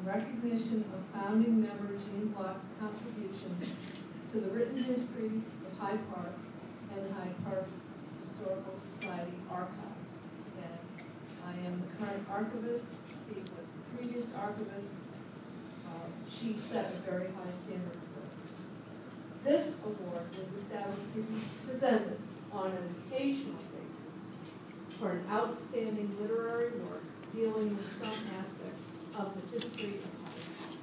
recognition of founding member Gene Block's contribution to the written history of Hyde Park and the Hyde Park Historical Society archives. And I am the current archivist. Steve was the previous archivist. She set a very high standard for us. This award was established to be presented on an occasional basis for an outstanding literary work dealing with some aspect of the history of Hyde Park.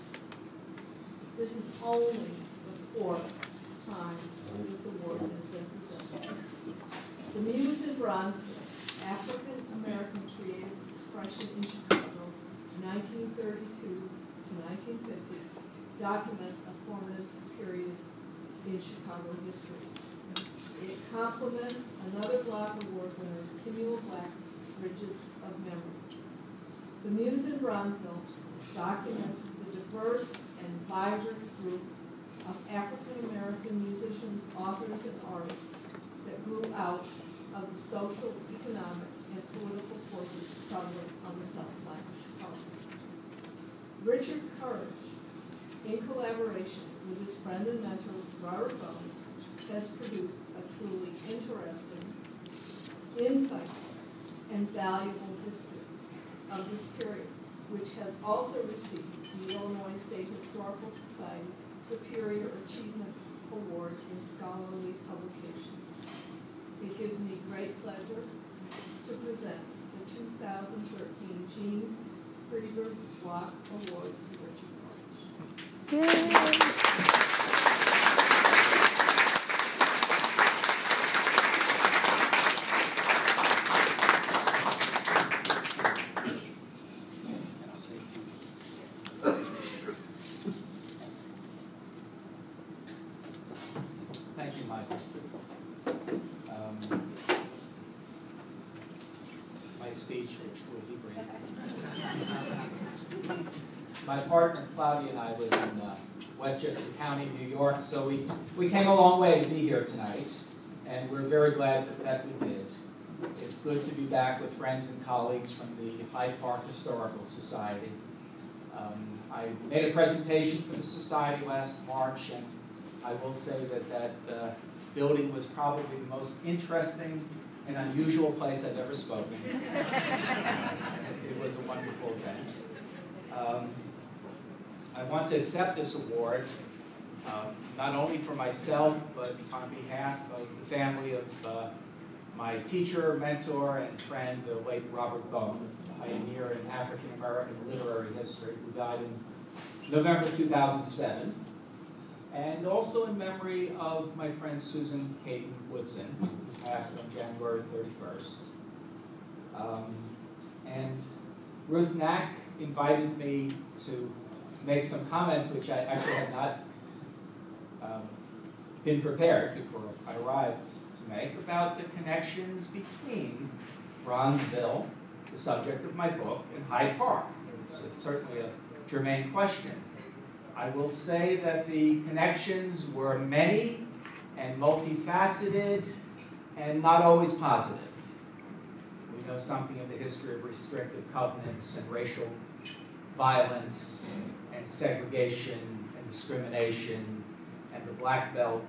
This is only the fourth time this award has been presented. The Muse in Bronzeville, African American Creative Expression in Chicago, 1932 to 1950, documents a formative period in Chicago history. It complements another Block Award winner, Continual Black's Bridges of Memory. The Muse in Bronzeville documents the diverse and vibrant group of African American musicians, authors, and artists that grew out of the social, economic, and political forces troubling on the South Side of Chicago. Richard Courage, in collaboration with his friend and mentor, Robert Bone, has produced a truly interesting, insightful, and valuable history of this period, which has also received the Illinois State Historical Society Superior Achievement Award in scholarly publication. It gives me great pleasure to present the 2013 Gene Krieger Block Award to Richard Courage. Yay! Thank you, Michael. My speech, which will be brief. My partner, Claudia, and I live in Westchester County, New York, so we came a long way to be here tonight, and we're very glad that we did. It's good to be back with friends and colleagues from the Hyde Park Historical Society. I made a presentation for the Society last March, and I will say that building was probably the most interesting and unusual place I've ever spoken. It was a wonderful event. I want to accept this award, not only for myself, but on behalf of the family of my teacher, mentor, and friend, the late Robert Bone, a pioneer in African American literary history, who died in November 2007. And also in memory of my friend Susan Cayton Woodson, who passed on January 31st. And Ruth Knack invited me to make some comments which I actually had not been prepared before I arrived to make about the connections between Bronzeville, the subject of my book, and Hyde Park. It's certainly a germane question. I will say that the connections were many and multifaceted and not always positive. We know something of the history of restrictive covenants and racial violence and segregation and discrimination, and the Black Belt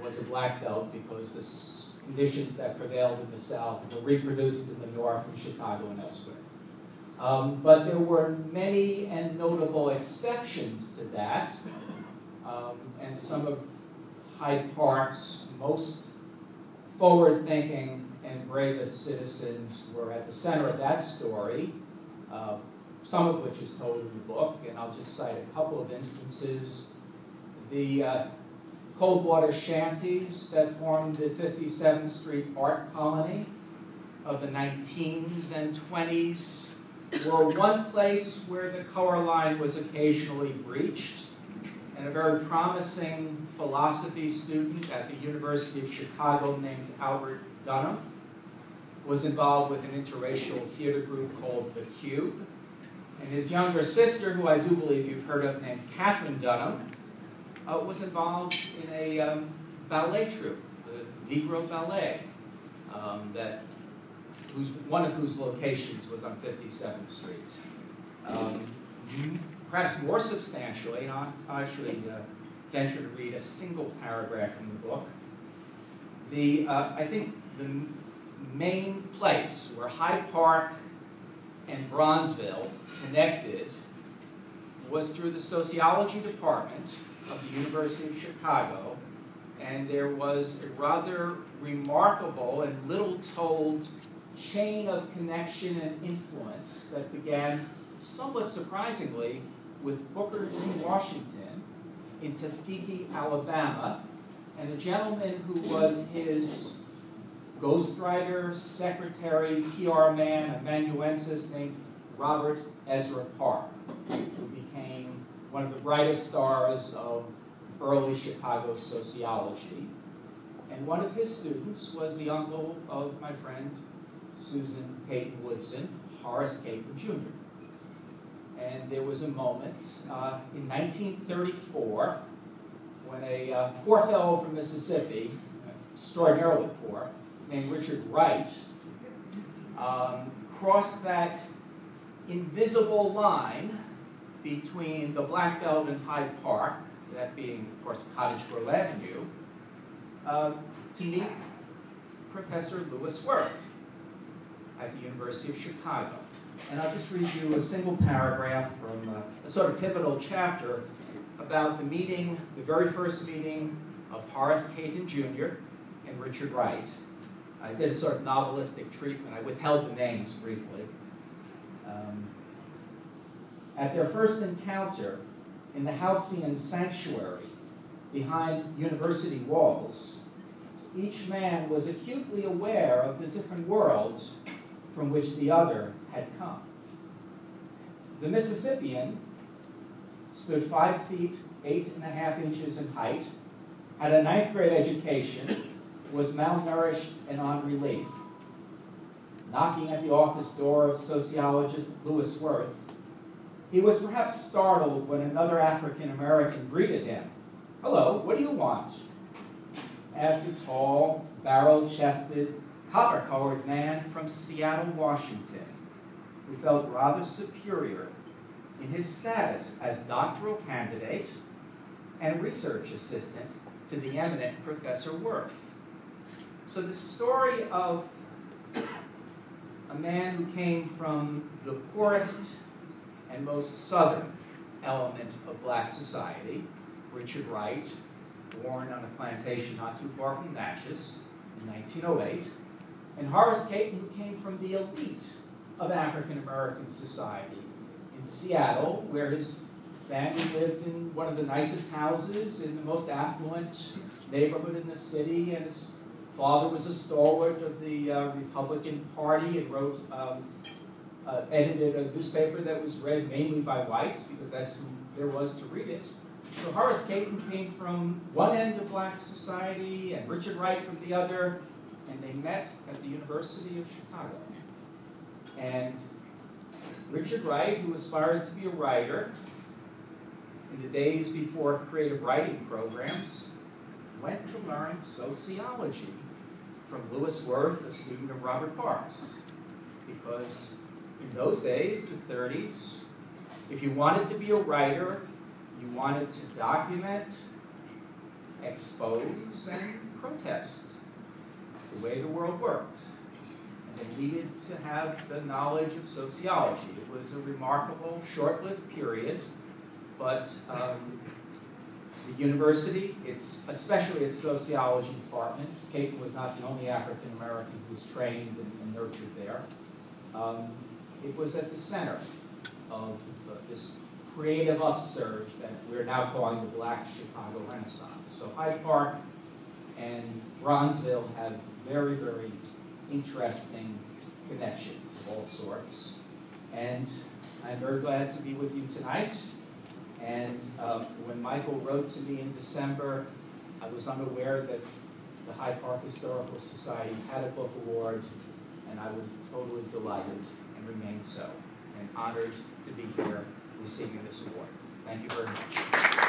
was a Black Belt because the conditions that prevailed in the South were reproduced in the North, in Chicago, and elsewhere. But there were many and notable exceptions to that, and some of Hyde Park's most forward-thinking and bravest citizens were at the center of that story, some of which is told in the book, and I'll just cite a couple of instances. The Coldwater shanties that formed the 57th Street art colony of the 19s and 20s were one place where the color line was occasionally breached, and a very promising philosophy student at the University of Chicago named Albert Dunham was involved with an interracial theater group called The Cube. And his younger sister, who I do believe you've heard of, named Catherine Dunham, was involved in a ballet troupe, the Negro Ballet, one of whose locations was on 57th Street. perhaps more substantially, and I'll actually venture to read a single paragraph from the book. I think the main place where Hyde Park and Bronzeville connected was through the sociology department of the University of Chicago, and there was a rather remarkable and little-told chain of connection and influence that began, somewhat surprisingly, with Booker T. Washington in Tuskegee, Alabama, and a gentleman who was his ghostwriter, secretary, PR man, amanuensis named Robert Ezra Park, who became one of the brightest stars of early Chicago sociology. And one of his students was the uncle of my friend Susan Cayton Woodson, Horace Cayton Jr. And there was a moment in 1934 when a poor fellow from Mississippi, extraordinarily poor, named Richard Wright, crossed that invisible line between the Black Belt and Hyde Park, that being, of course, Cottage Grove Avenue, to meet Professor Lewis Worth at the University of Chicago. And I'll just read you a single paragraph from a sort of pivotal chapter about the meeting, the very first meeting of Horace Cayton Jr. and Richard Wright. I did a sort of novelistic treatment. I withheld the names briefly. At their first encounter in the Halcyon Sanctuary behind university walls, each man was acutely aware of the different worlds from which the other had come. The Mississippian stood 5 feet 8.5 inches in height, had a 9th grade education, was malnourished and on relief. Knocking at the office door of sociologist Lewis Worth, he was perhaps startled when another African American greeted him. "Hello, what do you want?" asked a tall, barrel-chested, copper-colored man from Seattle, Washington, who felt rather superior in his status as doctoral candidate and research assistant to the eminent Professor Worth. So the story of a man who came from the poorest and most southern element of black society, Richard Wright, born on a plantation not too far from Natchez in 1908, and Horace Cayton, who came from the elite of African American society in Seattle, where his family lived in one of the nicest houses in the most affluent neighborhood in the city, and his father was a stalwart of the Republican Party and wrote, edited a newspaper that was read mainly by whites, because that's who there was to read it. So Horace Cayton came from one end of black society and Richard Wright from the other, and they met at the University of Chicago. And Richard Wright, who aspired to be a writer in the days before creative writing programs, went to learn sociology from Lewis Worth, a student of Robert Park's. Because in those days, the 30s, if you wanted to be a writer, you wanted to document, expose, and protest the way the world worked. And they needed to have the knowledge of sociology. It was a remarkable, short-lived period, but the university, especially its sociology department, Cayton was not the only African American who was trained and nurtured there. It was at the center of this creative upsurge that we're now calling the Black Chicago Renaissance. So Hyde Park and Bronzeville have very, very interesting connections of all sorts. And I'm very glad to be with you tonight. And when Michael wrote to me in December, I was unaware that the Hyde Park Historical Society had a book award, and I was totally delighted and remain so, and honored to be here receiving this award. Thank you very much.